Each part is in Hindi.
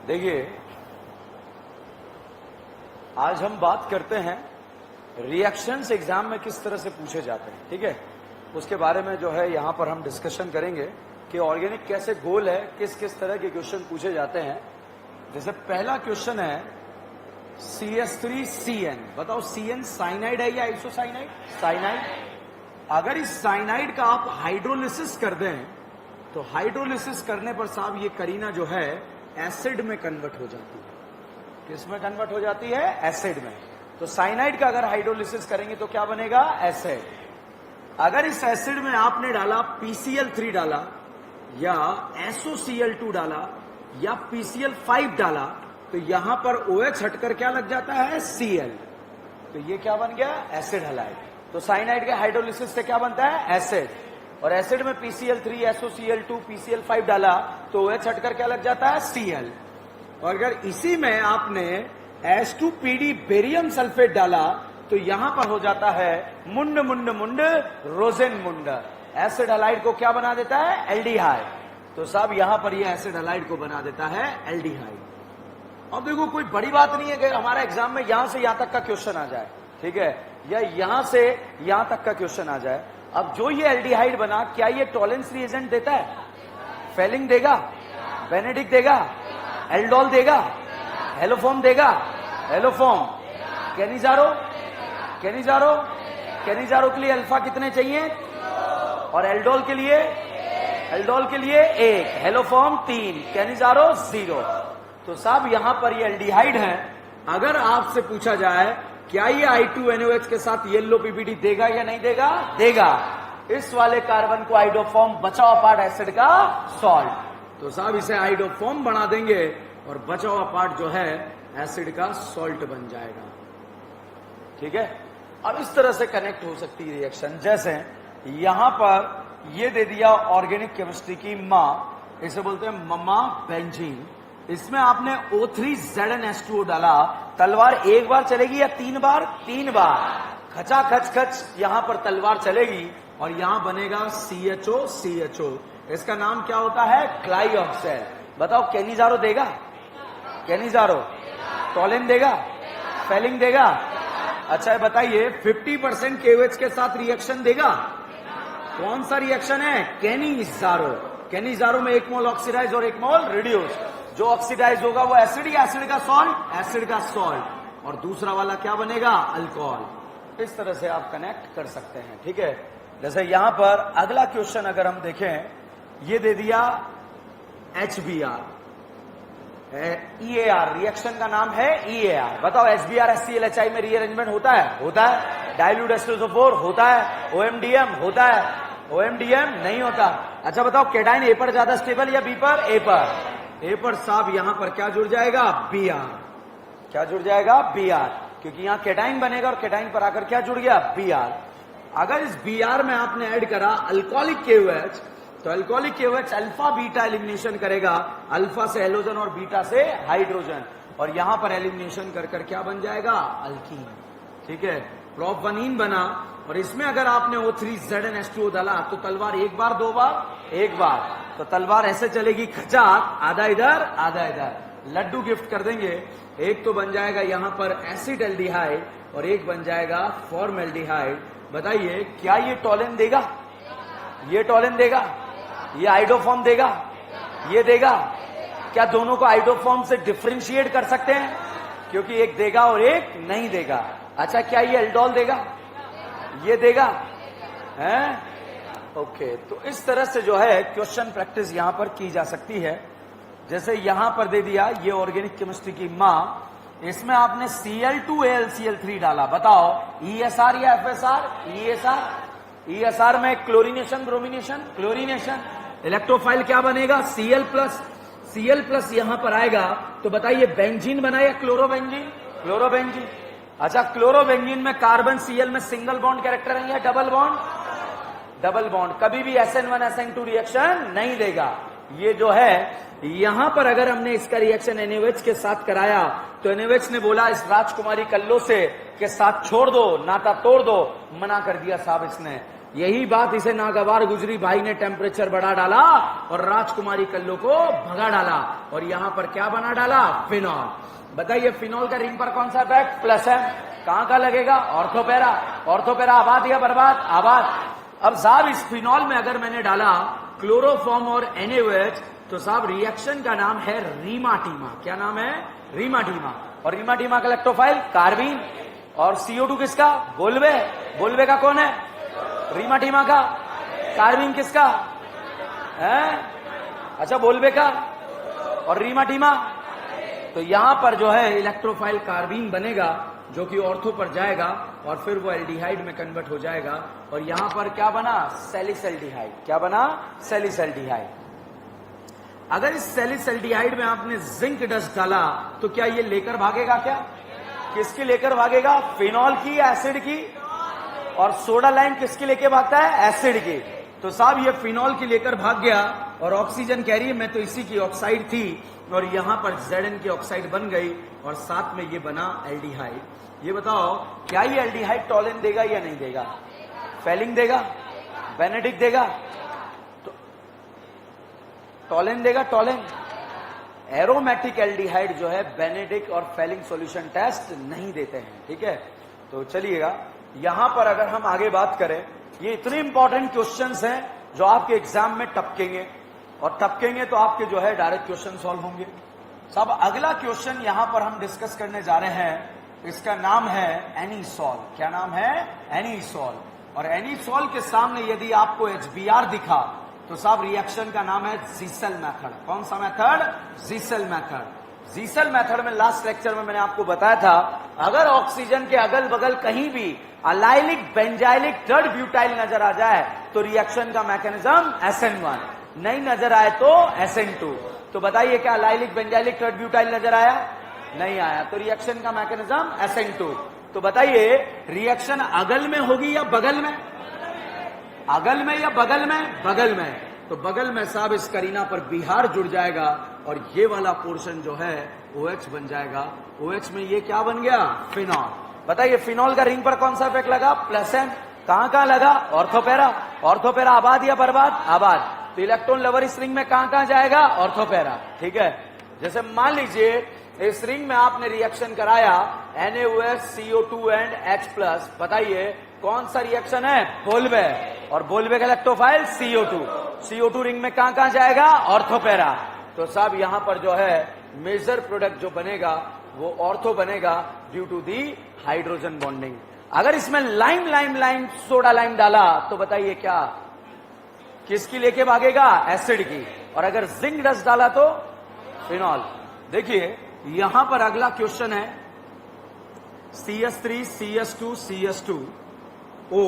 देखिए, आज हम बात करते हैं रिएक्शंस एग्जाम में किस तरह से पूछे जाते हैं। ठीक है, उसके बारे में जो है यहां पर हम डिस्कशन करेंगे कि ऑर्गेनिक कैसे गोल है, किस किस तरह के क्वेश्चन पूछे जाते हैं। जैसे पहला क्वेश्चन है CH3CN, बताओ CN साइनाइड है या आइसोसाइनाइड? साइनाइड। अगर इस साइनाइड का आप हाइड्रोलिसिस कर दें तो हाइड्रोलिसिस करने पर साहब ये करीना जो है एसिड में कन्वर्ट हो जाती है। किस में कन्वर्ट हो जाती है? एसिड में। तो साइनाइड का अगर हाइड्रोलिसिस करेंगे तो क्या बनेगा? एसिड। अगर इस एसिड में आपने डाला PCl3 डाला या SOCl2 डाला या PCl5 डाला तो यहां पर OH हटकर क्या लग जाता है? Cl। तो ये क्या बन गया? Acid halide. तो साइनाइड के हाइड्रोलिसिस से क्या बनता है? एसिड। और एसिड में PCl3, SOCl2, PCl5 डाला तो OH हटकर क्या लग जाता है? Cl। और अगर इसी में आपने H2PD बेरियम सल्फेट डाला तो यहां पर हो जाता है मुंड मुंड मुंड रोजेन मुंड। एसिड हैलाइड को क्या बना देता है? एल्डिहाइड। तो साहब यहां पर ये एसिड हैलाइड को बना देता है एल्डिहाइड। अब देखो, कोई बड़ी बात नहीं है कि हमारा एग्जाम में यहां से यहां तक का क्वेश्चन आ जाए, ठीक है, या यहां से यहां तक का क्वेश्चन आ जाए। अब जो ये एल्डिहाइड बना, क्या ये टॉलेंस रिएजेंट देता है? फेलिंग देगा? बेनेडिक्ट देगा? एल्डोल देगा? हेलोफॉर्म देगा? हेलोफॉर्म। कैनिजारो? कैनिजारो? कैनिजारो के लिए अल्फा कितने चाहिए? और एल्डोल के लिए? एल्डोल के लिए 1, हेलोफॉर्म 3, कैनिजारो 0। तो साहब यहां पर ये एल्डिहाइड है। अगर आपसे पूछा जाए क्या ये I2NOH के साथ येलो PPD देगा या नहीं देगा? देगा। इस वाले कार्बन को आइडोफॉर्म बचा हुआ पार्ट एसिड का सॉल्ट। तो साहब इसे आइडोफॉर्म बना देंगे और बचा हुआ पार्ट जो है एसिड का सॉल्ट बन जाएगा। ठीक है, अब इस तरह से कनेक्ट हो सकती है रिएक्शन। जैसे यहां पर ये दे दिया ऑर्गेनिक केमिस्ट्री की मां, इसे बोलते हैं ममा बेंजीन। इसमें आपने O3ZnH2O डाला। तलवार एक बार चलेगी या 3 बार? 3 बार। खचा खच खच यहां पर तलवार चलेगी और यहां बनेगा CHO। इसका नाम क्या होता है? क्लाइऑक्सेल। बताओ कैनिजारो देगा? कैनिजारो। टॉलिन देगा? फेलिंग देगा? अच्छा बताइए, 50% KOH के साथ रिएक्शन देगा? कौन सा रिएक्शन है? कैनिजारो। कैनिजारो में 1 मोल ऑक्सीडाइज और 1 मोल रिड्यूस। जो ऑक्सीडाइज होगा वो एसिड या एसिड का सॉल्ट? एसिड का सॉल्ट। और दूसरा वाला क्या बनेगा? अल्कोहल। इस तरह से आप कनेक्ट कर सकते हैं। ठीक है, जैसे यहां पर अगला क्वेश्चन अगर हम देखें, ये दे दिया HBr, EAR, रिएक्शन का नाम है EAR। बताओ HBr HClHI में रीअरेंजमेंट होता है? होता है। डाइल्यूट एस्टोसोफोर होता है। OMDM होता है। OMDM नहीं होता। अच्छा बताओ, केटाइन A पर ज्यादा स्टेबल या B पर? A पर। A पर साहब यहां पर क्या जुड़ जाएगा? Br। क्या जुड़ जाएगा? Br, क्योंकि यहां केटाइन बनेगा और केटाइन पर आकर क्या जुड़ गया? Br। अगर इस Br में आपने ऐड करा अल्कोहलिक KOH तो alcoholic KOH alpha beta elimination करेगा। अल्फा से हेलोजन और बीटा से हाइड्रोजन, और यहां पर एलिमिनेशन कर कर क्या बन जाएगा? अल्कीन। ठीक है, प्रोपनीन बना। और इसमें अगर आपने O3ZnH2O डाला तो तलवार 1 बार 2 बार? 1 बार। तो तलवार ऐसे चलेगी, खचाक, आधा इधर आधा इधर। लड्डू गिफ्ट कर देंगे। एक तो बन जाएगा यहां पर एसिड एल्डिहाइड और एक बन जाएगा फॉर्मल्डिहाइड। बताइए, क्या ये टॉलिन देगा? ये टॉलिन देगा? ये आइडोफॉर्म देगा? ये देगा? क्या दोनों को आइडोफॉर्म से डिफरेंशिएट कर सकते हैं? क्योंकि एक देगा और एक नहीं देगा। अच्छा, क्या ये एल्डोल देगा? ये देगा? हैं? ओके, तो इस तरह से जो है क्वेश्चन प्रैक्टिस यहां पर की जा सकती है। जैसे यहां पर दे दिया ये ऑर्गेनिक केमिस्ट्री की मां, इसमें आपने Cl2AlCl3 डाला। बताओ ESR या FSR? ESR। ESR में क्लोरीनेशन ब्रोमिनेशन? क्लोरीनेशन। इलेक्ट्रोफाइल क्या बनेगा? Cl+। यहां पर आएगा तो बताइए बेंजीन बना या क्लोरोबेंजीन? क्लोरोबेंजीन। अच्छा, क्लोरोबेंजीन में कार्बन Cl में सिंगल बॉन्ड कैरेक्टर है या डबल बॉन्ड? Double bond. कभी भी SN1 SN2 रिएक्शन नहीं देगा। ये जो है यहां पर अगर हमने इसका रिएक्शन NaOH के साथ कराया तो NaOH ने बोला इस राजकुमारी कल्लो से के साथ छोड़ दो, नाता तोड़ दो। मना कर दिया साहब इसने। यही बात इसे नागवार गुजरी, भाई ने टेम्परेचर बढ़ा डाला और राजकुमारी कल्लो को भगा डाला और यहां पर क्या बना डाला, फिनॉल। बताइए फिनॉल का रिंग पर कौन सा इफेक्ट, प्लस है। कहां का लगेगा, ऑर्थोपेरा। ऑर्थोपेरा आबाद या बर्बाद, आबाद। अब साहब इस फिनॉल में अगर मैंने डाला क्लोरोफॉर्म और NaOH तो साहब रिएक्शन का नाम है रीमाटीमा। क्या नाम है, रीमाटीमा। और रीमाटीमा का इलेक्ट्रोफाइल कार्बीन और CO2 किसका, बोल्वे। बोल्वे का कौन है, रीमाटीमा का। कार्बीन किसका है, अच्छा बोल्वे का। और रीमाटीमा, तो यहां पर जो है इलेक्ट्रोफाइल कार्बीन बनेगा जो कि ऑर्थो पर जाएगा और फिर वो एल्डिहाइड में कन्वर्ट हो जाएगा और यहां पर क्या बना, सैलिसल्डिहाइड। क्या बना, सैलिसल्डिहाइड। अगर इस सैलिसल्डिहाइड में आपने जिंक डस्ट डाला तो क्या ये लेकर भागेगा, क्या किसकी लेकर भागेगा, फिनॉल की, एसिड की। और सोडा लाइम किसकी लेके भागता है, एसिड की। तो साहब ये फिनॉल की लेकर भाग गया और ऑक्सीजन कैरियर में तो इसी की ऑक्साइड थी और यहां पर Zn की ऑक्साइड बन गई और साथ में ये बना एल्डिहाइड। ये बताओ क्या ये एल्डिहाइड टॉलेन देगा या नहीं देगा, फेलिंग देगा, बेनेडिक्ट देगा, तो टॉलेन देगा, टॉलेन। एरोमेटिक एल्डिहाइड जो है बेनेडिक्ट और फेलिंग सॉल्यूशन टेस्ट नहीं देते हैं, ठीक है। तो चलिएगा यहां पर अगर हम आगे बात करें, ये इतने इंपॉर्टेंट क्वेश्चंस हैं जो आपके एग्जाम में टपकेंगे और टपकेंगे तो आपके जो है डायरेक्ट क्वेश्चन सॉल्व होंगे। सब अगला क्वेश्चन यहां पर हम डिस्कस करने जा रहे हैं, इसका नाम है एनीसॉल। क्या नाम है, एनीसॉल। और एनीसॉल के सामने यदि आपको HBr दिखा तो साहब रिएक्शन का नाम है जीसेल मेथड। कौन सा मेथड, जीसेल मेथड। जीसेल मेथड में लास्ट लेक्चर में मैंने आपको बताया था अगर ऑक्सीजन के अगल बगल कहीं भी अलाइलिक बेंजाइलिक थर्ड ब्यूटाइल नजर आ जाए तो रिएक्शन का मैकेनिज्म SN1, नहीं नजर आए तो SN2। तो बताइए क्या अलाइलिक बेंजाइलिक थर्ड ब्यूटाइल नजर आया, नहीं आया, तो रिएक्शन का मैकेनिज्म SN2। तो बताइए रिएक्शन अगल में होगी या बगल में, अगल में या बगल में, बगल में। तो बगल में साहब इस करीना पर बिहार जुड़ जाएगा और ये वाला पोर्शन जो है OH बन जाएगा। OH में ये क्या बन गया, फिनॉल। बताइए फिनॉल का रिंग पर कौन सा इफेक्ट लगा, प्लस एन। कहां लगा, ऑर्थोपेरा। ऑर्थोपेरा आबाद या बर्बाद, आबाद। तो इलेक्ट्रॉन लवर इस रिंग में कहां जाएगा, ऑर्थोपेरा, ठीक है। जैसे मान लीजिए इस रिंग में आपने रिएक्शन कराया NaOH CO2 एंड H+, बताइए कौन सा रिएक्शन है, बोल्वे। और बोल्वे का इलेक्ट्रोफाइल CO2। CO2 रिंग में कहां जाएगा, ऑर्थोपेरा। तो साहब यहां पर जो है मेजर प्रोडक्ट जो बनेगा वो ऑर्थो बनेगा due to the hydrogen bonding. अगर इसमें लाइम सोडा लाइम डाला तो बताइए क्या, किसकी लेके भागेगा, एसिड की। और अगर जिंक डस्ट डाला तो फिनॉल। देखिए यहां पर अगला क्वेश्चन है CS3 CS2 CS2 O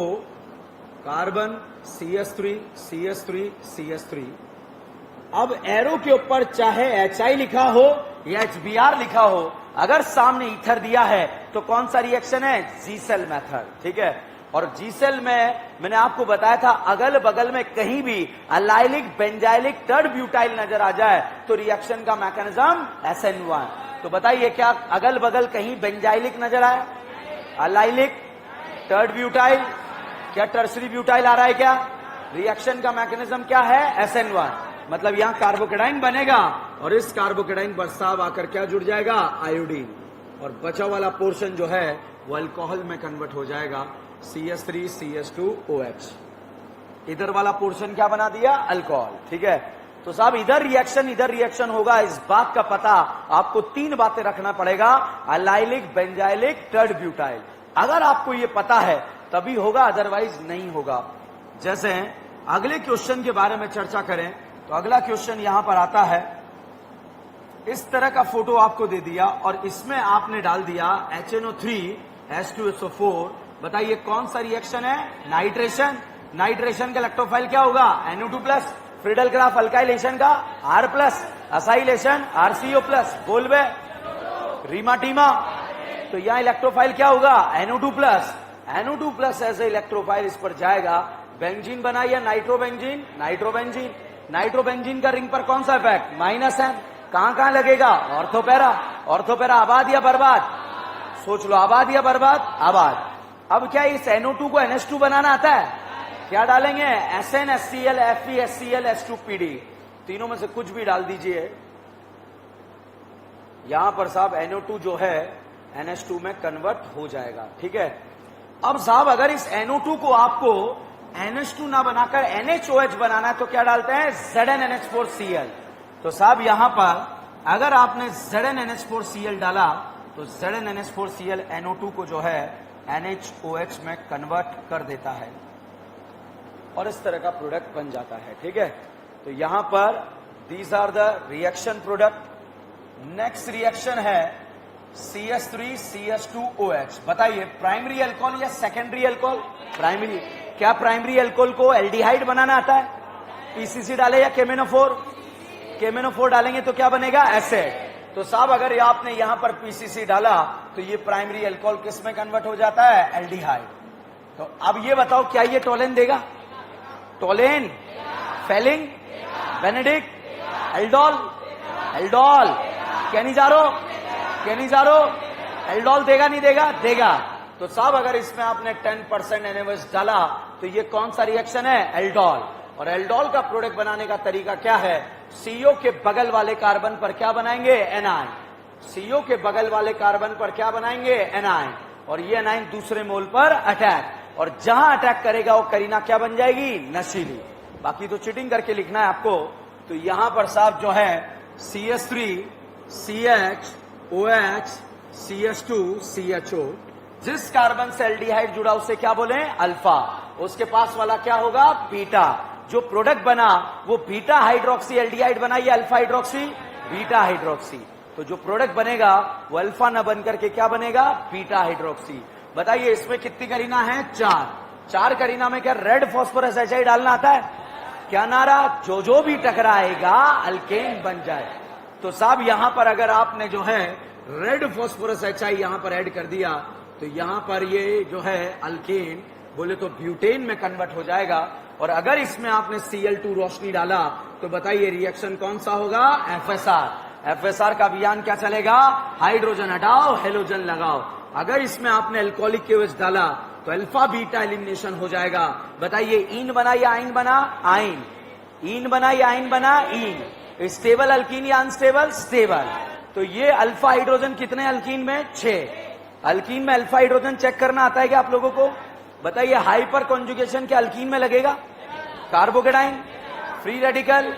carbon CS3 CS3 CS3। अब एरो के ऊपर चाहे HI लिखा हो या HBr लिखा हो, अगर सामने ईथर दिया है तो कौन सा रिएक्शन है, जीसेल मेथड, ठीक है। और जीसेल में मैंने आपको बताया था अगल बगल में कहीं भी अलाइलिक बेंजाइलिक थर्ड ब्यूटाइल नजर आ जाए तो रिएक्शन का मैकेनिज्म SN1। तो बताइए क्या अगल बगल कहीं बेंजाइलिक नजर आया, अलाइलिक थर्ड ब्यूटाइल, क्या टर्सरी ब्यूटाइल आ रहा है, क्या रिएक्शन का मैकेनिज्म क्या है, SN1। मतलब यहां कार्बोकेटाइन बनेगा और इस कार्बोकेटाइन पर साहब आकर क्या जुड़ जाएगा, आयोडीन। और बचा वाला पोर्शन जो है वो अल्कोहल में कन्वर्ट हो जाएगा, CS3 CS2 OH। इधर वाला पोर्शन क्या बना दिया, अल्कोहल, ठीक है। तो साहब इधर रिएक्शन होगा, इस बात का पता आपको 3 बातें रखना पड़ेगा, अलाइलिक बेंजाइलिक थर्ड ब्यूटाइल। अगर आपको ये पता है तभी होगा, अदरवाइज नहीं होगा। जैसे अगले क्वेश्चन के बारे में चर्चा करें तो अगला क्वेश्चन यहां पर आता है, इस तरह का फोटो आपको दे दिया और इसमें आपने डाल दिया HNO3 H2SO4। बताइए कौन सा रिएक्शन है, नाइट्रेशन। नाइट्रेशन का इलेक्ट्रोफाइल क्या होगा, NO2+। फ्रीडल ग्राफ अल्काइलेशन का R+, असाइलेशन RCO+, बोल्वे, रीमाटीमा। तो यहां इलेक्ट्रोफाइल क्या होगा, NO2+। NO2+ as a electrophile इस पर जाएगा, बेंजीन बनाइए, नाइट्रोबेंजीन, नाइट्रोबेंजीन। नाइट्रोबेंजीन का रिंग पर कौन सा इफेक्ट, -N। कहां लगेगा, ऑर्थोपेरा। ऑर्थोपेरा आबाद या बर्बाद, सोच लो, आबाद या बर्बाद, आबाद। अब क्या इस NO2 को NH2 बनाना आता है, क्या डालेंगे? SnHCl, FeHCl, H2PD, तीनों में से कुछ भी डाल दीजिए। यहां पर साहब NO2 जो है NH2 में कन्वर्ट हो जाएगा। ठीक है, अब साहब अगर इस NO2 को आपको NH2 ना बनाकर NaOH बनाना है तो क्या डालते हैं? ZnNH4Cl। तो साहब यहां पर अगर आपने ZnNH4Cl डाला तो ZnNH4Cl NO2 को जो है NaOH में कन्वर्ट कर देता है और इस तरह का प्रोडक्ट बन जाता है। ठीक है, तो यहां पर these are the reaction product. Next reaction है CH3CH2OH। बताइए प्राइमरी अल्कोहल या सेकेंडरी अल्कोहल? प्राइमरी। क्या प्राइमरी अल्कोहल को एल्डिहाइड बनाना आता है? पीसीसी डाले या केमेनोफोर? केमेनोफोर डालेंगे तो क्या बनेगा? एसिड। तो साहब अगर आपने यहां पर पीसीसी डाला तो ये प्राइमरी अल्कोहल किस में कन्वर्ट हो जाता है? एल्डिहाइड। तो अब ये बताओ क्या ये टोलेन देगा? Tollens, Fehling, Benedict, aldol, aldol, Cannizzaro, Cannizzaro, aldol देगा नहीं देगा? देगा। तो साहब अगर इसमें आपने 10% NaOH डाला तो ये कौन सा रिएक्शन है? एल्डोल। और एल्डोल का प्रोडक्ट बनाने का तरीका क्या है? CO के बगल वाले कार्बन पर क्या बनाएंगे? एनाइन। CO के बगल वाले कार्बन पर क्या बनाएंगे? एनाइन। और ये एनाइन दूसरे मोल पर अटैक, और जहां अटैक करेगा वो करीना क्या बन जाएगी? नशीली। बाकी तो चीटिंग करके लिखना है आपको। तो यहां पर साहब जो है CH3 CHOH CH2 CHO, जिस कार्बन से एल्डिहाइड जुड़ा उसे क्या बोले? अल्फा। उसके पास वाला क्या होगा? बीटा। जो प्रोडक्ट बना वो बीटा हाइड्रोक्सी एल्डिहाइड बना या अल्फा हाइड्रोक्सी? Beta hydroxy. तो जो प्रोडक्ट बनेगा वो अल्फा न बन करके क्या बनेगा? Beta hydroxy. बताइए इसमें कितनी करीना है? 4। 4 करीना में क्या रेड फॉस्फोरस एचाइड डालना आता है? क्या नारा? जो भी टकराएगा अल्केन बन जाए। तो साहब यहां पर अगर आपने जो है रेड फॉस्फोरस एचाइड यहां पर ऐड कर दिया तो यहां पर ये जो है अल्केन बोले तो ब्यूटेन में कन्वर्ट हो जाएगा। और अगर इसमें आपने Cl2 रोशनी डाला तो बताइए रिएक्शन कौन सा होगा? FSR। FSR का अभियान क्या चलेगा? हाइड्रोजन हटाओ, हेलोजन लगाओ। अगर इसमें आपने अल्कोहलिक KOH डाला तो अल्फा बीटा एलिमिनेशन हो जाएगा। बताइए ईन बना या आइन बना? आइन। ईन बना या आइन बना? ईन। स्टेबल अल्कीन या अनस्टेबल? स्टेबल। तो ये अल्फा हाइड्रोजन कितने अल्कीन में? 6। अल्कीन में अल्फा हाइड्रोजन चेक करना आता है क्या आप लोगों को? बताइए हाइपर कॉन्जुगेशन क्या अल्कीन में लगेगा? कार्बोकेटाइन, फ्री रेडिकल,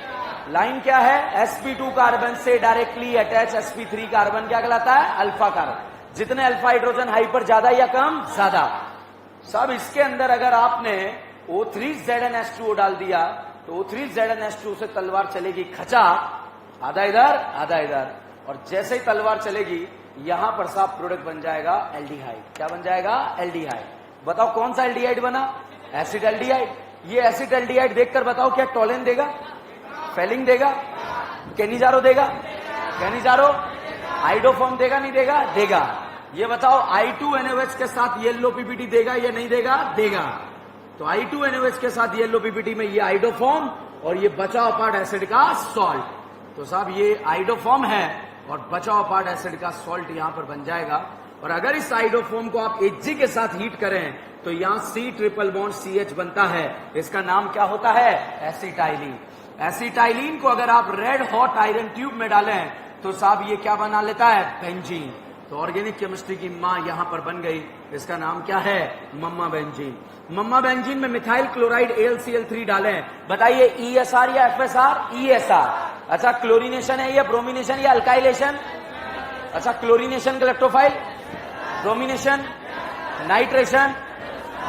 लाइन क्या है? sp2 कार्बन से डायरेक्टली अटैच sp3 कार्बन क्या कहलाता है? Alpha carbon. जितने अल्फा हाइड्रोजन हाइपर ज्यादा या कम? ज्यादा। सब इसके अंदर अगर आपने O3ZnH2O डाल दिया तो O3ZnH2 से तलवार चलेगी खचा, आधा इधर आधा इधर, और जैसे ही तलवार चलेगी यहां पर साफ प्रोडक्ट बन जाएगा एल्डिहाइड। क्या बन जाएगा? एल्डिहाइड। बताओ कौन सा एल्डिहाइड बना? Acid aldehyde. ये एसिड एल्डिहाइड देखकर बताओ क्या टोलेन देगा? फेलिंग देगा? कैनिजारो देगा? कैनिजारो आइडोफॉर्म देगा नहीं देगा? देगा। ये बताओ I2NaOH के साथ येलो पीपीटी देगा या नहीं देगा? देगा। तो I2NaOH के साथ येलो पीपीटी में ये आइडोफॉर्म और ये बचा हुआ पार्ट एसिड का सॉल्ट। तो साहब ये आइडोफॉर्म है और बचा हुआ पार्ट एसिड का सॉल्ट यहां पर बन जाएगा। और अगर इस आइडोफॉर्म को आप Hg के साथ हीट करें तो यहां C ट्रिपल बॉन्ड CH बनता है। इसका नाम क्या होता है? एसिटाइलिन। एसिटाइलिन को अगर आप रेड हॉट आयरन ट्यूब में डालें तो साहब ये क्या बना लेता है? बेंजीन। तो ऑर्गेनिक केमिस्ट्री की मां यहां पर बन गई। इसका नाम क्या है? मम्मा बेंजीन। मम्मा बेंजीन में मिथाइल क्लोराइड AlCl3 डालें। बताइए ESR या FSR? ESR। अच्छा क्लोरीनेशन है या ब्रोमिनेशन या अल्काइलेशन? अच्छा क्लोरीनेशन का electrophile, bromination, nitration,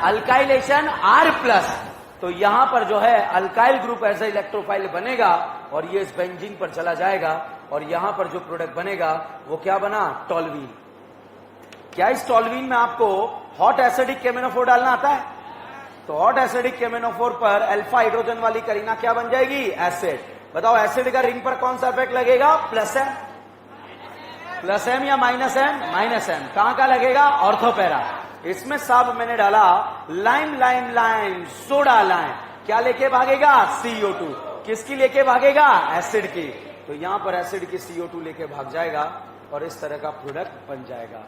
alkylation R+। तो यहां पर जो है अल्काइल ग्रुप ऐसा इलेक्ट्रोफाइल बनेगा और ये इस बेंजीन पर चला जाएगा और यहां पर जो प्रोडक्ट बनेगा वो क्या बना? टोल्वीन। क्या इस टोल्वीन में आपको हॉट एसिडिक केमेनोफोर डालना आता है? तो हॉट एसिडिक केमेनोफोर पर अल्फा हाइड्रोजन वाली करीना क्या बन जाएगी? एसिड। बताओ एसिड का रिंग पर कौन सा इफेक्ट लगेगा? +M। +M या -M? -M। कहां का लगेगा? ऑर्थोपैरा। इसमें साहब मैंने डाला lime lime lime soda lime. क्या लेके भागेगा? CO2। किसकी लेके भागेगा? एसिड की। तो यहां पर एसिड की CO2 लेके भाग जाएगा और इस तरह का प्रोडक्ट बन जाएगा।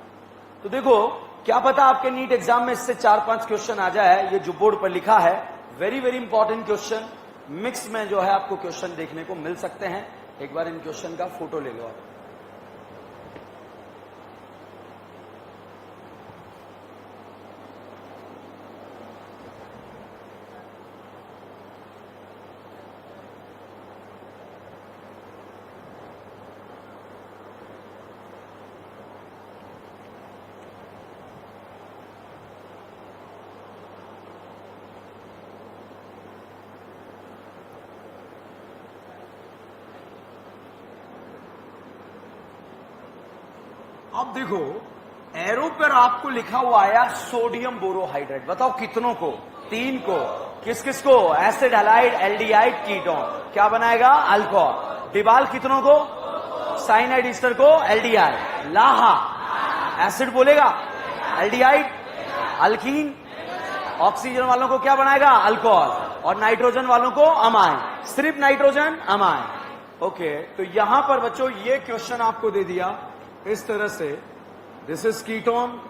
तो देखो क्या पता आपके नीट एग्जाम में इससे 4-5 क्वेश्चन आ जाए। ये जो बोर्ड पर लिखा है very very important question. Mix में जो है आपको क्वेश्चन देखने को मिल सकते हैं। एक बार इन क्वेश्चन का फोटो ले लो आप। अब देखो एरो पर आपको लिखा हुआ आया सोडियम बोरोहाइड्रेट। बताओ कितनों को? 3 को। किस किस को? Acid, halide, aldehyde, ketone. क्या बनाएगा? अल्कोहल। डिबाल कितनों को? साइनाइड, ईस्टर को एल्डिहाइड। लाहा एसिड बोलेगा, एल्डिहाइड, अल्कीन। ऑक्सीजन वालों को क्या बनाएगा? अल्कोहल। और नाइट्रोजन वालों को अमाइन। सिर्फ नाइट्रोजन अमाइन। ओके, तो यहां पर बच्चों ये क्वेश्चन आपको दे दिया इस तरह से। This is ketone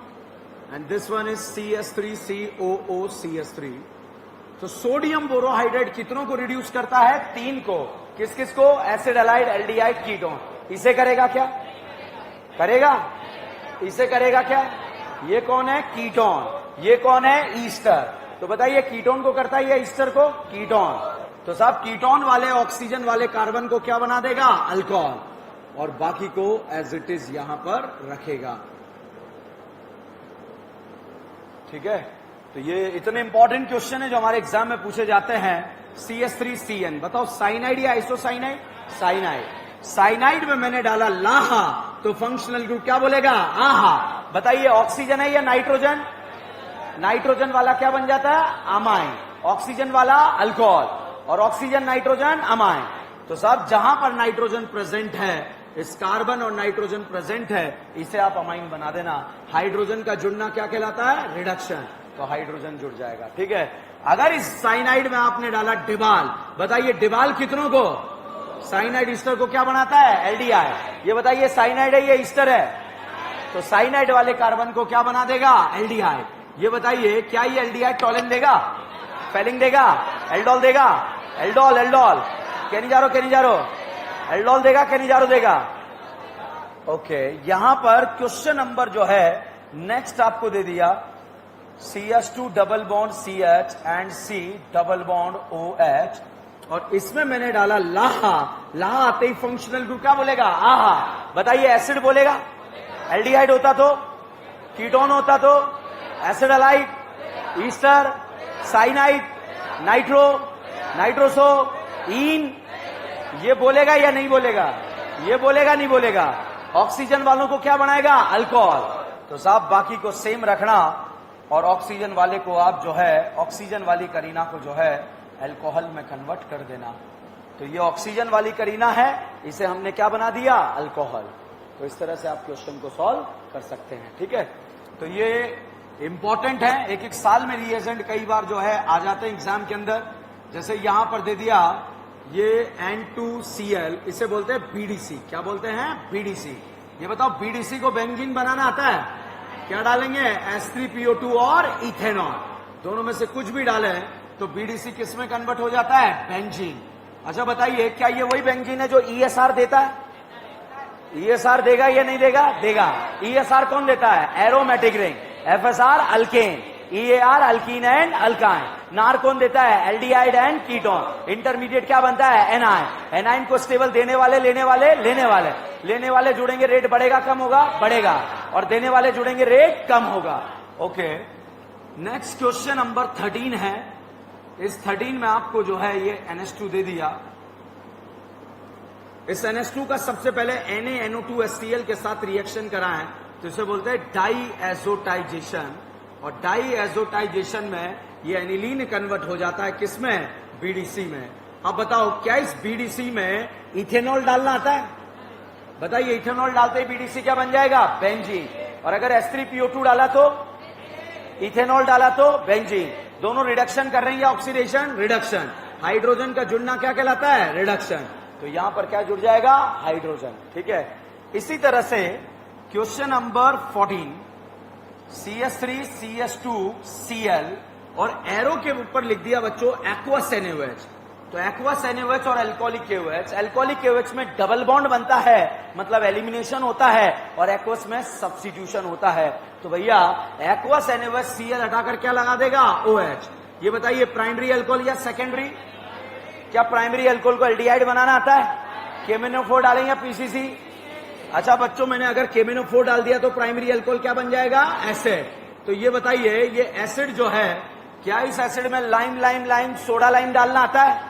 and this one is CH3COOCH3। तो सोडियम बोरोहाइड्रेट कितनों को रिड्यूस करता है? 3 को। किस किस को? Acid, halide, aldehyde, ketone. इसे करेगा क्या? करेगा? इसे करेगा क्या? ये कौन है? कीटोन। ये कौन है? ईस्टर। तो बताइए कीटोन को करता है या ईस्टर को? कीटोन। तो साहब कीटोन वाले ऑक्सीजन वाले कार्बन को क्या बना देगा? अल्कोहल। और बाकी को एज इट इज यहां पर रखेगा। ठीक है, तो ये इतने इंपॉर्टेंट क्वेश्चन है जो हमारे एग्जाम में पूछे जाते हैं। CH3CN। बताओ साइनाइड या आइसोसाइनाइड? साइनाइड। साइनाइड में मैंने डाला लाहा, तो फंक्शनल ग्रुप क्या बोलेगा? आहा। बताइए ऑक्सीजन है या नाइट्रोजन? नाइट्रोजन वाला क्या बन जाता है? अमाइन। ऑक्सीजन वाला अल्कोहल। और ऑक्सीजन, नाइट्रोजन, अमाइन। तो साहब जहां पर नाइट्रोजन प्रेजेंट है, इस कार्बन और नाइट्रोजन प्रेजेंट है, इसे आप अमाइन बना देना। हाइड्रोजन का जुड़ना क्या कहलाता है? रिडक्शन। तो हाइड्रोजन जुड़ जाएगा। ठीक है, अगर इस साइनाइड में आपने डाला डिबाल, बताइए डिबाल कितनों को? साइनाइड ईस्टर को क्या बनाता है? एल्डिहाइड। ये बताइए साइनाइड है या ईस्टर है? तो साइनाइड वाले कार्बन को क्या बना देगा? एल्डिहाइड। ये बताइए क्या ये एल्डिहाइड टॉलेन देगा? फेलिंग देगा? एल्डोल देगा? Aldol, aldol. केनिजारो एल्डोल देगा? केनिजारो देगा? ओके, यहां पर क्वेश्चन नंबर जो है नेक्स्ट आपको दे दिया CH2 double bond CH and C double bond OH। और इसमें मैंने डाला लाहा। लाहा आते ही फंक्शनल ग्रुप क्या बोलेगा? आहा। बताइए एसिड बोलेगा? एल्डिहाइड होता तो? कीटोन होता तो? Acid, halide, ester, cyanide, nitro, nitroso, इन। ये बोलेगा या नहीं बोलेगा? ये बोलेगा नहीं बोलेगा? ऑक्सीजन वालों को क्या बनाएगा? अल्कोहल। तो साहब बाकी को सेम रखना और ऑक्सीजन वाले को आप जो है, ऑक्सीजन वाली करीना को जो है अल्कोहल में कन्वर्ट कर देना। तो ये ऑक्सीजन वाली करीना है, इसे हमने क्या बना दिया? अल्कोहल। तो इस तरह से आप क्वेश्चन को सॉल्व कर सकते हैं। ठीक है, तो ये इंपॉर्टेंट है। एक एक साल में रिएजेंट कई बार जो है आ जाते हैं एग्जाम के अंदर। जैसे यहां पर दे दिया ये N2Cl, इसे बोलते हैं BDC। क्या बोलते हैं? BDC। ये बताओ BDC को बेंजीन बनाना आता है? क्या डालेंगे? H3PO2 और इथेनॉल। दोनों में से कुछ भी डालें तो BDC किस में कन्वर्ट हो जाता है? बेंजीन। अच्छा बताइए क्या ये वही बेंजीन है जो ESR देता है? ESR देगा या नहीं देगा? देगा। ESR कौन देता है? Aromatic ring. FSR alkane, EAR alkyne and alkyne. नार कौन देता है? Aldehyde and ketone. इंटरमीडिएट क्या बनता है? एनाइन। एनाइन को स्टेबल देने वाले, लेने वाले, लेने वाले। लेने वाले जुड़ेंगे रेट बढ़ेगा कम होगा? बढ़ेगा। और देने वाले जुड़ेंगे रेट कम होगा। ओके, नेक्स्ट क्वेश्चन नंबर 13 है। इस 13 में आपको जो है ये NH2 दे दिया। इस NH2 का सबसे पहले NaNO2HCl के साथ रिएक्शन कराएं तो इसे बोलते हैं डाई एजोटाइजेशन। और डाई एजोटाइजेशन में ये एनिलीन कन्वर्ट हो जाता है किसमें? BDC में। अब बताओ क्या इस BDC में इथेनॉल डालना आता है? बताइए इथेनॉल डालते ही BDC क्या बन जाएगा? बेंजीन। और अगर H3PO2 डाला तो? इथेनॉल डाला तो? बेंजीन। दोनों रिडक्शन कर रहे हैं या ऑक्सीडेशन? रिडक्शन। हाइड्रोजन का जुड़ना क्या कहलाता है? रिडक्शन। तो यहां पर क्या जुड़ जाएगा? हाइड्रोजन। ठीक है, इसी तरह से क्वेश्चन नंबर 14 CH3CH2Cl और एरो के ऊपर लिख दिया बच्चों एक्वस NaOH। तो एक्वस NaOH और एल्कोहलिक KOH, एल्कोहलिक KOH में डबल बॉन्ड बनता है, मतलब एलिमिनेशन होता है, और एक्वस में सब्स्टिट्यूशन होता है। तो भैया एक्वस NaOH Cl हटाकर क्या लगा देगा? OH। ये बताइए प्राइमरी अल्कोहल या सेकेंडरी? क्या प्राइमरी अल्कोहल को एल्डिहाइड बनाना आता है? KMnO4 डालें या PCC? अच्छा बच्चों, मैंने अगर KMnO4 डाल दिया तो प्राइमरी अल्कोहल क्या बन जाएगा? एसिड। तो ये बताइए ये एसिड जो है, क्या इस एसिड में लाइम सोडा लाइम डालना आता है?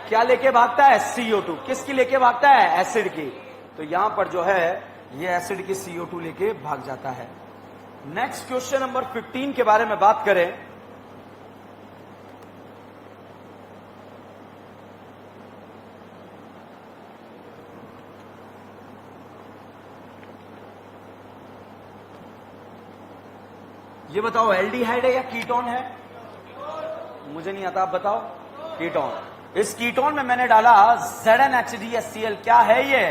क्या लेके भागता है? CO2। किसकी लेके भागता है? एसिड की। तो यहां पर जो है ये एसिड की CO2 लेके भाग जाता है। नेक्स्ट क्वेश्चन नंबर 15 के बारे में बात करें। ये बताओ एल्डिहाइड है या कीटोन है? मुझे नहीं आता, आप बताओ। कीटोन। इस कीटोन में मैंने डाला ZnHDHCl। क्या है ये?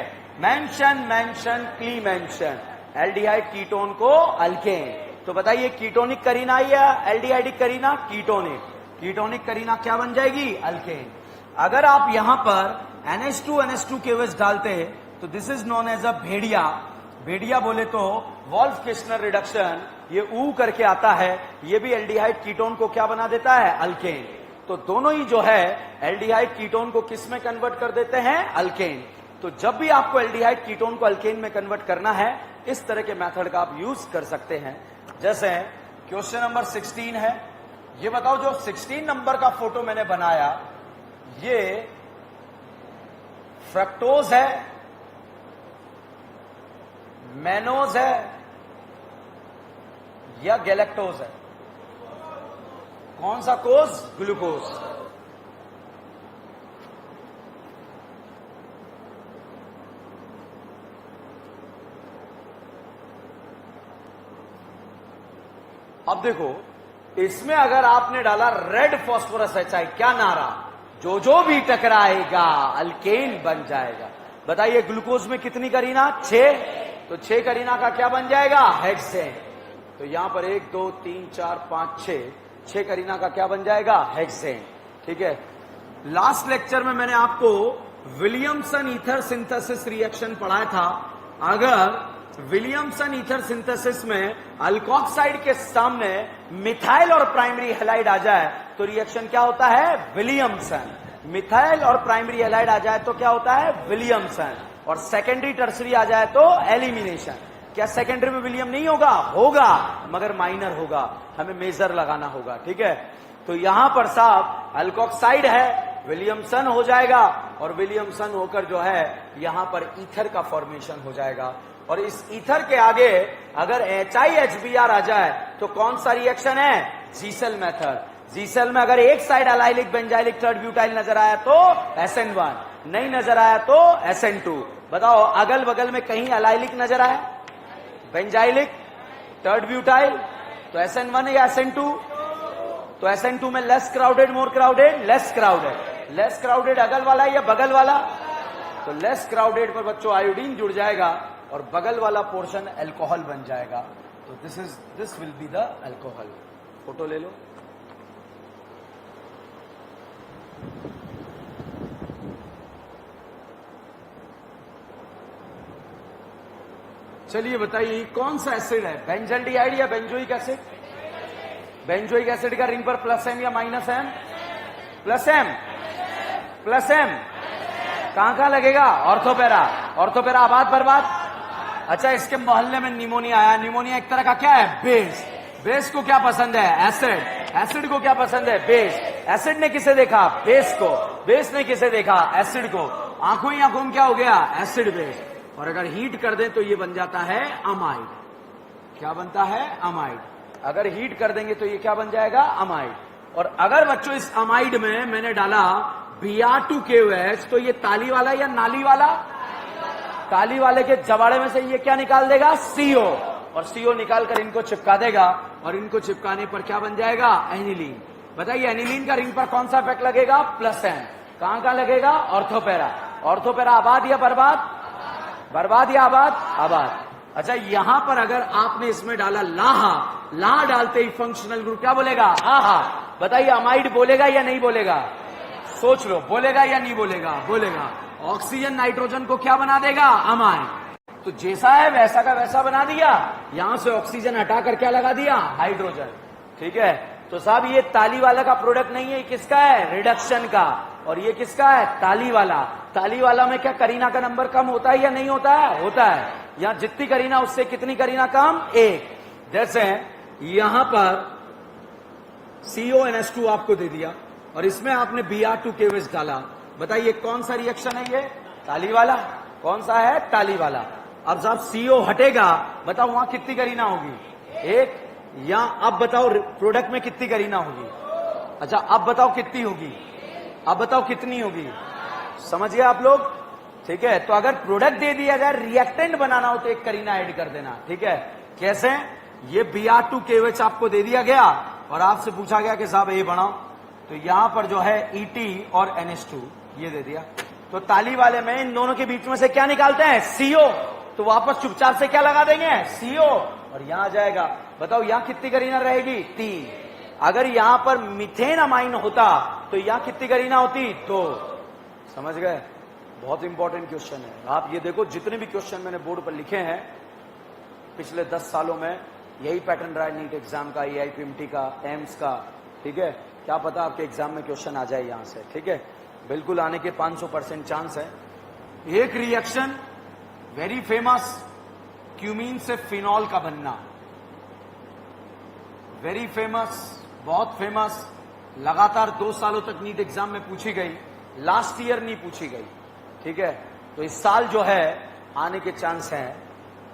मेंशन क्ली मेंशन। एल्डिहाइड कीटोन को अल्केन। तो बताइए कीटोनिक करीना या aldehydic Kareena? Ketonic. Ketonic Kareena क्या बन जाएगी? अल्केन। अगर आप यहां पर NH2 KOH डालते हैं तो this is known as a भेड़िया। भेड़िया बोले तो वॉल्फ किस्नर रिडक्शन, ये ऊ करके आता है। ये भी एल्डिहाइड कीटोन को क्या बना देता है? अल्केन। तो दोनों ही जो है एल्डिहाइड कीटोन को किस में कन्वर्ट कर देते हैं? अल्केन। तो जब भी आपको एल्डिहाइड कीटोन को अल्केन में कन्वर्ट करना है, इस तरह के मेथड का आप यूज कर सकते हैं। जैसे क्वेश्चन नंबर 16 है। ये बताओ जो 16 नंबर का फोटो मैंने बनाया, ये फ्रक्टोज है, मैनोज है या गैलेक्टोज है? कौन सा कोज? ग्लूकोज। अब देखो इसमें अगर आपने डाला रेड फॉस्फोरस HI, क्या नारा? जो भी टकराएगा अल्केन बन जाएगा। बताइए ग्लूकोज में कितनी करीना? 6। तो 6 करीना का क्या बन जाएगा? हेक्सेन। तो यहां पर 1 2 3 4 5 6 करीना का क्या बन जाएगा? हेक्सेन। ठीक है। लास्ट लेक्चर में मैंने आपको विलियमसन ईथर सिंथेसिस रिएक्शन पढ़ाया था। अगर विलियमसन ईथर सिंथेसिस में अल्कोक्साइड के सामने मिथाइल और प्राइमरी हैलाइड आ जाए तो रिएक्शन क्या होता है? विलियमसन। मिथाइल और प्राइमरी हैलाइड आ जाए तो क्या होता है? विलियमसन। और सेकेंडरी टर्सरी आ जाए तो एलिमिनेशन। क्या सेकेंडरी में विलियम नहीं होगा? होगा, मगर माइनर होगा, हमें मेजर लगाना होगा। ठीक है। तो यहां पर साहब अल्कोक्साइड है, विलियमसन हो जाएगा, और विलियमसन होकर जो है यहां पर ईथर का फॉर्मेशन हो जाएगा। और इस ईथर के आगे अगर HiHBr आ जाए तो कौन सा रिएक्शन है? जीसेल मेथड। जीसेल में अगर एक side allylic benzylic third butyl नजर आया तो SN1, नहीं नजर आया तो SN2। बताओ अगल बगल में कहीं अलाइलिक नजर आया? बेंजाइलिक, थर्ड ब्यूटाइल, तो SN1 या SN2? तो SN2 में less crowded, more crowded? Less crowded. Less crowded अगल वाला या बगल वाला? तो लेस क्राउडेड पर बच्चों आयोडीन जुड़ जाएगा और बगल वाला पोर्शन अल्कोहल बन जाएगा। तो this will be the alcohol. Photo ले लो। चलिए बताइए कौन सा एसिड है? बेंजल्डिहाइड या बेंजोइक एसिड? बेंजोइक एसिड का रिंग पर +M या -M? +M। +M कहां लगेगा? ऑर्थोपेरा। ऑर्थोपेरा आबाद बर्बाद। अच्छा, इसके मोहल्ले में निमोनिया आया। निमोनिया एक तरह का क्या है? बेस। बेस को क्या पसंद है? एसिड। एसिड को क्या पसंद है? बेस। एसिड ने किसे देखा? बेस को। बेस ने किसे देखा? एसिड को। आंखों ही आंखों में क्या हो गया? Acid base. और अगर हीट कर दें तो ये बन जाता है अमाइड। क्या बनता है? अमाइड। अगर हीट कर देंगे तो ये क्या बन जाएगा? अमाइड। और अगर बच्चों इस अमाइड में मैंने डाला Br2 KOH तो ये ताली वाला या नाली वाला? ताली वाले के जबाड़े में से ये क्या निकाल देगा? CO। और CO निकाल कर इनको चिपका देगा, और इनको चिपकाने पर क्या बन जाएगा? एनिलीन। बताइए एनिलीन का रिंग पर कौन सा इफेक्ट लगेगा? +M। कहां लगेगा? ऑर्थोपेरा। ऑर्थोपेरा आबाद या बर्बाद? बर्बाद या आबाद? आबाद। अच्छा, यहां पर अगर आपने इसमें डाला लाहा, लाहा डालते ही फंक्शनल ग्रुप क्या बोलेगा? आहा। बताइए अमाइड बोलेगा या नहीं बोलेगा? सोच लो, बोलेगा या नहीं बोलेगा? बोलेगा। ऑक्सीजन नाइट्रोजन को क्या बना देगा? अमाइड। तो जैसा है वैसा का वैसा बना दिया, यहां से ऑक्सीजन हटाकर क्या लगा दिया? हाइड्रोजन। ठीक है, तो साहब ये ताली वाला का प्रोडक्ट नहीं है, किसका है? रिडक्शन का। और ये किसका है? ताली वाला। ताली वाला में क्या करीना का नंबर कम होता है या नहीं होता है? होता है। यहां जितनी करीना उससे कितनी करीना कम? एक। जैसे यहां पर CONH2 आपको दे दिया और इसमें आपने Br2KOH डाला। बताइए कौन सा रिएक्शन है ये? ताली वाला। कौन सा है? ताली वाला। अब साहब CO हटेगा, बताओ वहां कितनी करीना होगी? एक। या अब बताओ प्रोडक्ट में कितनी करीना होगी? अच्छा अब बताओ कितनी होगी? अब बताओ कितनी होगी? समझिए आप लोग। ठीक है, तो अगर प्रोडक्ट दे दिया जाए, रिएक्टेंट बनाना हो तो एक करीना ऐड कर देना। ठीक है, कैसे? ये Br2KOH आपको दे दिया गया और आपसे पूछा गया कि साहब ये बनाओ, तो यहां पर जो है ET और NH2 ये दे दिया। तो ताली वाले में इन दोनों के बीच में से क्या निकालते हैं? CO। तो वापस चुपचाप से क्या लगा देंगे? CO। और यहां आ जाएगा। बताओ यहां कितनी करीना रहेगी? 3। अगर यहां पर मीथेन अमाइन होता तो यहां कितनी करीना होती? 2। समझ गए? बहुत इंपॉर्टेंट क्वेश्चन है। आप ये देखो, जितने भी क्वेश्चन मैंने बोर्ड पर लिखे हैं पिछले 10 सालों में, यही पैटर्न रहा है नीट एग्जाम का, AIPMT का, एम्स का। ठीक है, क्या पता आपके एग्जाम में क्वेश्चन आ जाए यहां से। ठीक है, बिल्कुल आने के 500% चांस है। एक रिएक्शन वेरी फेमस, क्यूमीन से फिनॉल का बनना, वेरी फेमस, बहुत फेमस, लगातार 2 सालों तक नीट एग्जाम में पूछी गई, लास्ट ईयर नहीं पूछी गई। ठीक है, तो इस साल जो है आने के चांस हैं।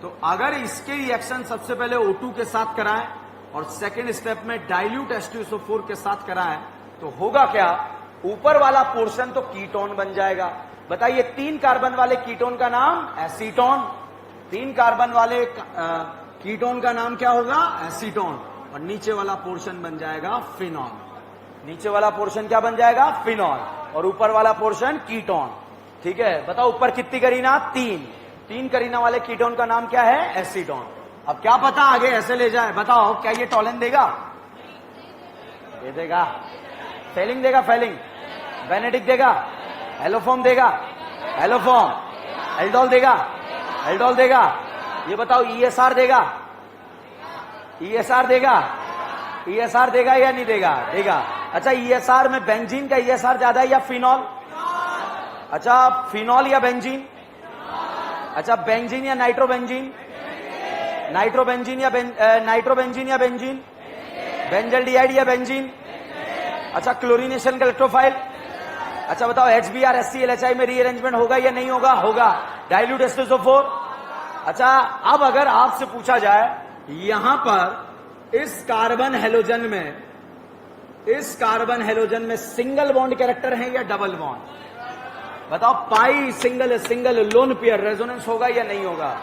तो अगर इसके रिएक्शन सबसे पहले O2 के साथ कराएं और सेकेंड स्टेप में डाइल्यूट H2SO4 के साथ कराएं तो होगा क्या? ऊपर वाला पोर्शन तो कीटोन बन जाएगा। बताइए 3 कार्बन वाले कीटोन का नाम? एसीटोन। 3 कार्बन वाले कीटोन का नाम क्या होगा? एसीटोन। और नीचे वाला पोर्शन बन जाएगा फिनॉल। नीचे वाला पोर्शन क्या बन जाएगा? फिनॉल। और ऊपर वाला पोर्शन कीटोन। ठीक है, बताओ ऊपर कितनी करीना? 3 करीना वाले कीटोन का नाम क्या है? एसीटोन। अब क्या पता आगे ऐसे ले जाए, बताओ क्या ये टॉलन देगा? ये देगा। फेलिंग देगा? फेलिंग। बेनेडिक देगा? एलोफॉर्म देगा? एलोफॉर्म। एल्डोल देगा? एल्डोल देगा। ये बताओ ESR देगा? ESR देगा? ESR देगा या नहीं देगा? देगा। अच्छा ESR में बेंजीन का ESR ज्यादा है या फिनॉल? अच्छा फिनॉल या बेंजीन? अच्छा बेंजीन या नाइट्रोबेंजीन? नाइट्रोबेंजीन या नाइट्रोबेंजीन या बेंजीन? बेंजल्डिहाइड या बेंजीन? अच्छा क्लोरीनेशन का इलेक्ट्रोफाइल? अच्छा बताओ HBr HCl में रीअरेंजमेंट होगा या नहीं होगा? होगा। Dilute H2SO4। अच्छा अब अगर आपसे पूछा जाए यहां पर इस कार्बन हेलोजन में सिंगल बॉन्ड कैरेक्टर है या डबल बॉन्ड? बताओ पाई सिंगल लोन पेयर रेजोनेंस होगा या नहीं होगा?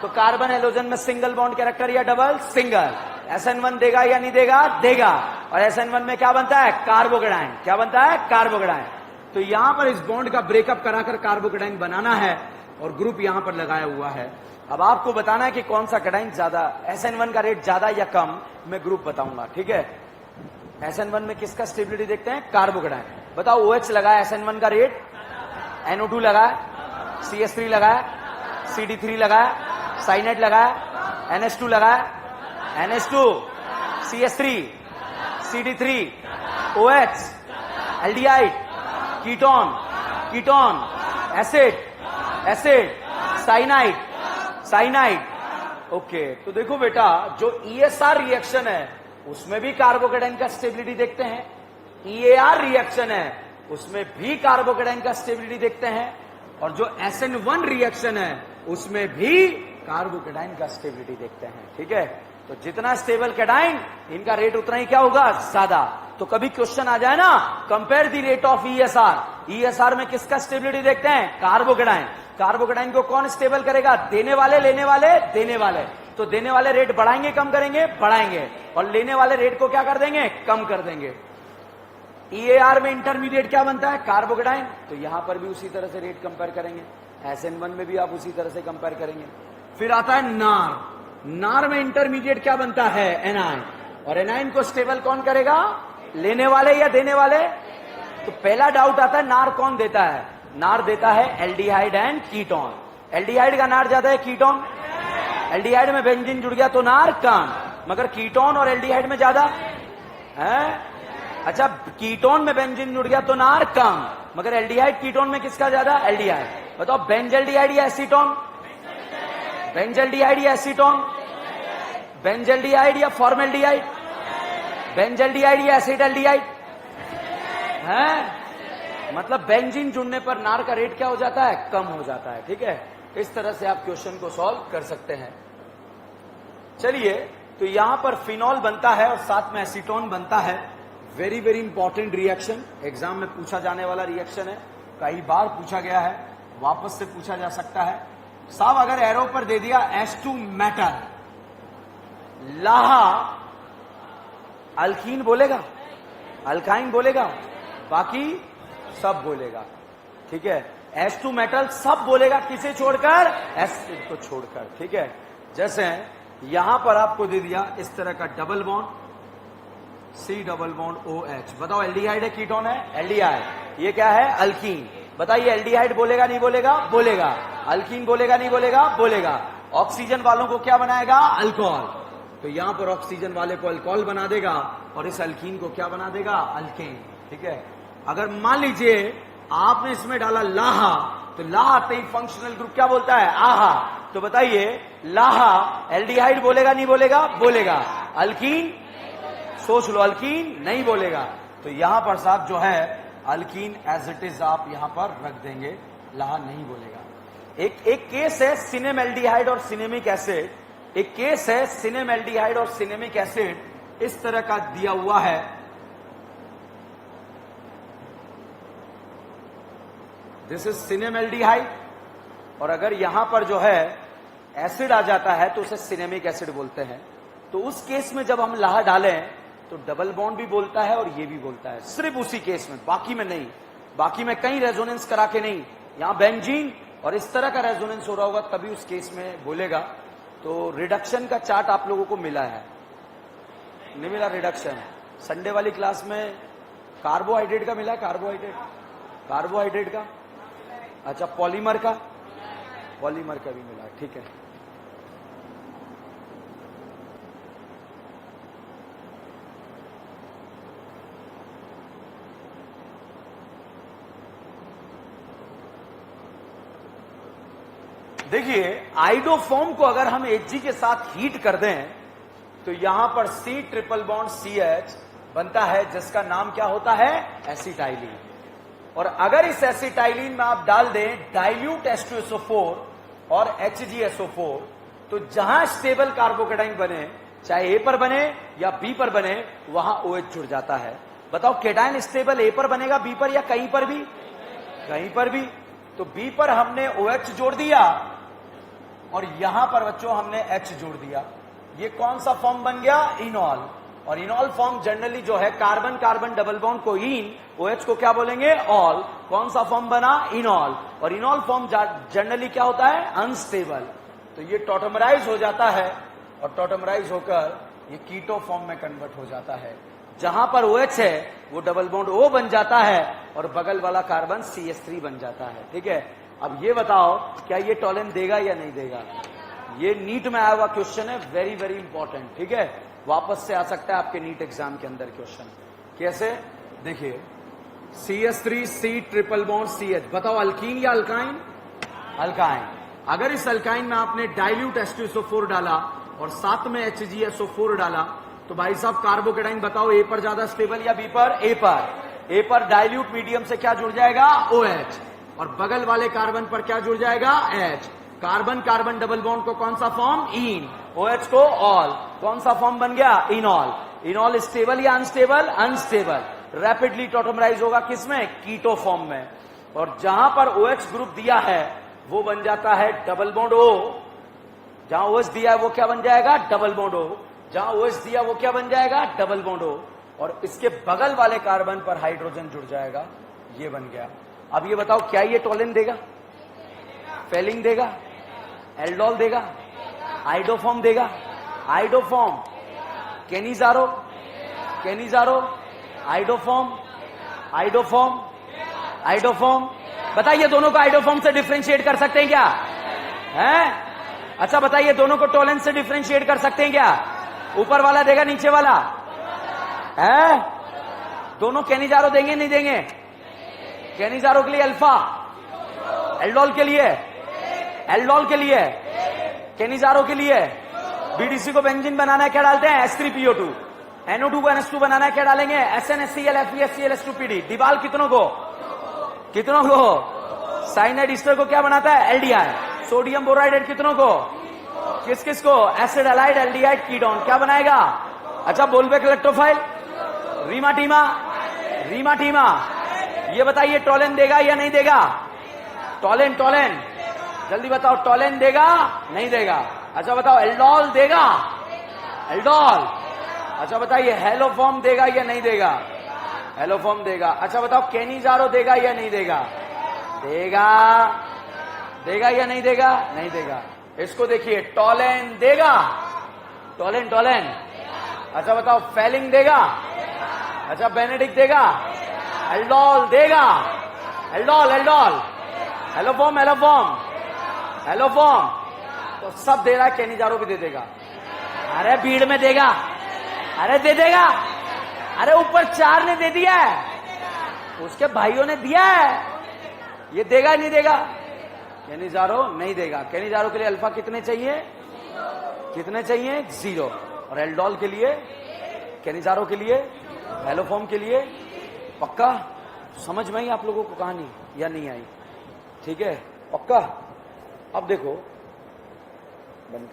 तो कार्बन हेलोजन में सिंगल बॉन्ड कैरेक्टर या डबल? सिंगल। SN1 देगा या नहीं देगा? देगा। और SN1 में क्या बनता है? कार्बोकेटाइन। क्या बनता है? कार्बोकेटाइन। तो यहां पर इस बॉन्ड का ब्रेकअप कराकर कार्बोकेटाइन बनाना है और ग्रुप यहां पर लगाया हुआ है। अब आपको बताना है कि कौन सा कैटाइन ज्यादा, SN1 का रेट ज्यादा या कम, मैं ग्रुप बताऊंगा। ठीक है, SN1 में किसका स्टेबिलिटी देखते हैं? कार्बोकेटाइन। बताओ OH लगाया SN1 का रेट, NO2 लगाया, CH3 लगाया, CD3 लगाया, साइनेट लगाया, NH2 लगाया, NH2, CH3, CD3, OH, aldehyde, ketone, acid, cyanide. Okay, तो देखो बेटा जो ESR रिएक्शन है उसमें भी कार्बोकेटाइन का स्टेबिलिटी देखते हैं, EAR रिएक्शन है उसमें भी कार्बोकेटाइन का स्टेबिलिटी देखते हैं, और जो SN1 रिएक्शन है उसमें भी कार्बोकेटाइन का स्टेबिलिटी देखते हैं। ठीक है, तो जितना स्टेबल कैटाइन इनका रेट उतना ही क्या होगा? ज्यादा। तो कभी क्वेश्चन आ जाए ना, compare the rate of ESR में किसका स्टेबिलिटी देखते हैं? कार्बोकेटाइन। कार्बोकेटाइन को कौन स्टेबल करेगा? देने वाले, लेने वाले, देने वाले। तो देने वाले रेट बढ़ाएंगे कम करेंगे? बढ़ाएंगे। और लेने वाले रेट को क्या कर देंगे? कम कर देंगे। EAR में इंटरमीडिएट क्या बनता है? कार्बोकेटाइन। तो यहां पर भी उसी तरह से रेट कंपेयर करेंगे, SN1 में भी आप उसी तरह से कंपेयर करेंगे। फिर आता है नार में इंटरमीडिएट क्या बनता है? एनाइन। और एनाइन को स्टेबल कौन करेगा? लेने वाले या देने वाले? तो पहला डाउट आता है नार कौन देता है? नार देता है एल्डिहाइड एंड कीटोन। एल्डिहाइड का नार ज्यादा है कीटोन? एल्डिहाइड में बेंजीन जुड़ गया तो नार कम, मगर कीटोन और एल्डिहाइड में ज्यादा है। अच्छा, कीटोन में बेंजीन जुड़ गया तो नार कम, मगर एल्डिहाइड कीटोन में किसका ज्यादा? एल्डिहाइड। बताओ बेंजल्डिहाइड या एसीटोन? बेंजल्डिहाइड या एसीटोन? बेंजल्डिहाइड या फॉर्मेल्डिहाइड? बेंजल्डिहाइड या एसिटल्डिहाइड? है मतलब बेंजीन जुड़ने पर नार का रेट क्या हो जाता है? कम हो जाता है। ठीक है, इस तरह से आप क्वेश्चन को सॉल्व कर सकते हैं। चलिए, तो यहां पर फिनॉल बनता है और साथ में एसीटोन बनता है। Very very important reaction, exam में पूछा जाने वाला रिएक्शन है, कई बार पूछा गया है, वापस से पूछा जा सकता है। साहब अगर एरो पर दे दिया H2 मेटल, लाहा अल्कीन बोलेगा, अल्काइन बोलेगा, बाकी सब बोलेगा। ठीक है, H2 मेटल सब बोलेगा, किसे छोड़कर? एसिड को छोड़कर। ठीक है, जैसे यहां पर आपको दे दिया इस तरह का double bond, C double bond OH। बताओ एल्डिहाइड है कीटोन है? एल्डिहाइड। ये क्या है? अल्कीन। बताइए एल्डिहाइड बोलेगा नहीं बोलेगा? बोलेगा। अल्कीन बोलेगा नहीं बोलेगा? बोलेगा। ऑक्सीजन वालों को क्या बनाएगा? अल्कोहल। तो यहां पर ऑक्सीजन वाले को अल्कोहल बना देगा और इस अल्कीन को क्या बना देगा? अल्केन। ठीक है, अगर मान लीजिए आपने इसमें डाला लाहा, तो लाहा आते ही फंक्शनल ग्रुप क्या बोलता है? आहा। तो बताइए लाहा एल्डिहाइड बोलेगा नहीं बोलेगा? बोलेगा। अल्कीन सोच लो, अल्कीन नहीं बोलेगा। तो यहां पर साहब जो है अल्कीन एज इट इज आप यहां पर रख देंगे, लाहा नहीं बोलेगा। एक केस है सिनेमेल्डिहाइड और सिनेमिक एसिड, एक केस है सिनेमेल्डिहाइड और सिनेमिक एसिड, इस तरह का दिया हुआ है। दिस इज सिनेमेल्डिहाइड, और अगर यहां पर जो है एसिड आ जाता है तो उसे सिनेमिक एसिड बोलते हैं। तो उस केस में जब हम लाहा डालें तो डबल बॉन्ड भी बोलता है और ये भी बोलता है, सिर्फ उसी केस में, बाकी में नहीं। बाकी में कहीं रेजोनेंस करा के नहीं, यहां बेंजीन और इस तरह का रेजोनेंस हो रहा होगा तभी उस केस में बोलेगा। तो रिडक्शन का चार्ट आप लोगों को मिला है, नहीं मिला? रिडक्शन संडे वाली क्लास में कार्बोहाइड्रेट का मिला है, कार्बोहाइड्रेट का। अच्छा, पॉलीमर का भी मिला है। ठीक है, देखिए आइडोफॉर्म को अगर हम Hg के साथ हीट कर दें तो यहां पर C ट्रिपल बॉन्ड CH बनता है, जिसका नाम क्या होता है? एसिटाइलिन। और अगर इस एसिटाइलिन में आप डाल दें डाइल्यूट H2SO4 और HgSO4, तो जहां स्टेबल कार्बोकेटाइन बने, चाहे A पर बने या B पर बने, वहां OH जुड़ जाता है। बताओ केटाइन स्टेबल A पर बनेगा, B पर, या कहीं पर भी? कहीं पर भी। तो B पर हमने OH जोड़ दिया और यहां पर बच्चों हमने H जोड़ दिया। ये कौन सा फॉर्म बन गया? इनॉल। और इनॉल फॉर्म जनरली जो है कार्बन कार्बन डबल बॉन्ड को इन, OH को क्या बोलेंगे? ऑल। कौन सा फॉर्म बना? इनॉल। और इनॉल फॉर्म जनरली क्या होता है? अनस्टेबल। तो ये टॉटमराइज हो जाता है और टॉटमराइज होकर ये कीटो फॉर्म में कन्वर्ट हो जाता है। जहां पर OH है वो डबल बॉन्ड O बन जाता है और बगल वाला कार्बन CH3 बन जाता है। ठीक है, अब ये बताओ क्या ये टॉलन देगा या नहीं देगा? ये नीट में आया हुआ क्वेश्चन है, वेरी वेरी इंपॉर्टेंट। ठीक है, वापस से आ सकता है आपके नीट एग्जाम के अंदर क्वेश्चन। कैसे? देखिए CH3 C triple bond CH, बताओ अल्कीन या अल्काइन? अल्काइन। अगर इस अल्काइन में आपने डाइल्यूट H2SO4 डाला और साथ में HgSO4 डाला, तो भाई साहब कार्बोकेटाइन बताओ A पर ज्यादा स्टेबल या B पर? A पर डाइल्यूट मीडियम से क्या जुड़ जाएगा? OH। और बगल वाले कार्बन पर क्या जुड़ जाएगा? H। Carbon carbon double bond को कौन सा फॉर्म? इन। OH को ऑल। कौन सा फॉर्म बन गया? इनॉल। इनॉल स्टेबल या अनस्टेबल? अनस्टेबल। रैपिडली टॉटमराइज होगा किसमें? कीटो फॉर्म में। और जहां पर OH ग्रुप दिया है वो बन जाता है डबल बॉन्ड O। जहां OH दिया है वो क्या बन जाएगा? Double bond O। जहां OH दिया वो क्या बन जाएगा? Double bond O। और इसके बगल वाले कार्बन पर हाइड्रोजन जुड़ जाएगा, ये बन गया। अब ये बताओ क्या ये टॉलिन देगा? फेलिंग देगा? एल्डोल देगा? आइडोफॉर्म देगा? Iodoform, Cannizzaro, iodoform, iodoform, iodoform. बताइए दोनों को आइडोफॉर्म से डिफरेंशिएट कर सकते हैं क्या? हैं? अच्छा बताइए दोनों को टोलेंस से डिफरेंशिएट कर सकते हैं क्या? ऊपर वाला देगा नीचे वाला है? दोनों कैनिजारो देंगे नहीं देंगे? कैनिजारो के लिए अल्फा, एल्डोल के लिए, एल्डोल के लिए, कैनिजारो के लिए। बीडीसी को बेंजीन बनाना है क्या डालते हैं? S3PO2। NO2 को NH2 बनाना है क्या डालेंगे? SnHCl FeSCl2PD। डिबाल कितनों को? कितनों को? साइनाइड ईस्टर को क्या बनाता है? एल्डिहाइड। सोडियम बोराइड कितनों को? किस किस को? Acid allied aldehyde ketone. क्या बनाएगा? अच्छा बोलबेक इलेक्ट्रोफाइल, रीमाटीमा, रीमाटीमा। ये बताइए टोलेन देगा या नहीं देगा? टोलेन, टोलेन जल्दी बताओ, टोलेन देगा नहीं देगा? अच्छा बताओ एल्डोल देगा? एल्डोल। अच्छा बताइए हेलोफॉर्म देगा या नहीं देगा? हेलोफॉर्म देगा। अच्छा बताओ कैनिजारो देगा या नहीं देगा? देगा। देगा या नहीं देगा? नहीं देगा। इसको देखिए टोलेन देगा, टोलेन, टोलेन। अच्छा बताओ फेलिंग देगा? अच्छा बेनेडिक्ट देगा? एल्डोल देगा? Aldol, aldol. Haloform, haloform, haloform. तो सब दे रहा है, कैनिजारो भी दे देगा। अरे भीड़ में देगा, अरे दे देगा। अरे ऊपर 4 ने दे दिया है, उसके भाइयों ने दिया है, ये देगा नहीं देगा? कैनिजारो नहीं देगा। कैनिजारो के लिए अल्फा कितने चाहिए? कितने चाहिए? 0। और एल्डोल के लिए, कैनिजारो के लिए, हेलोफॉर्म के लिए पक्का? समझ में आई आप लोगों को कहानी या नहीं आई? ठीक है पक्का? अब देखो बंद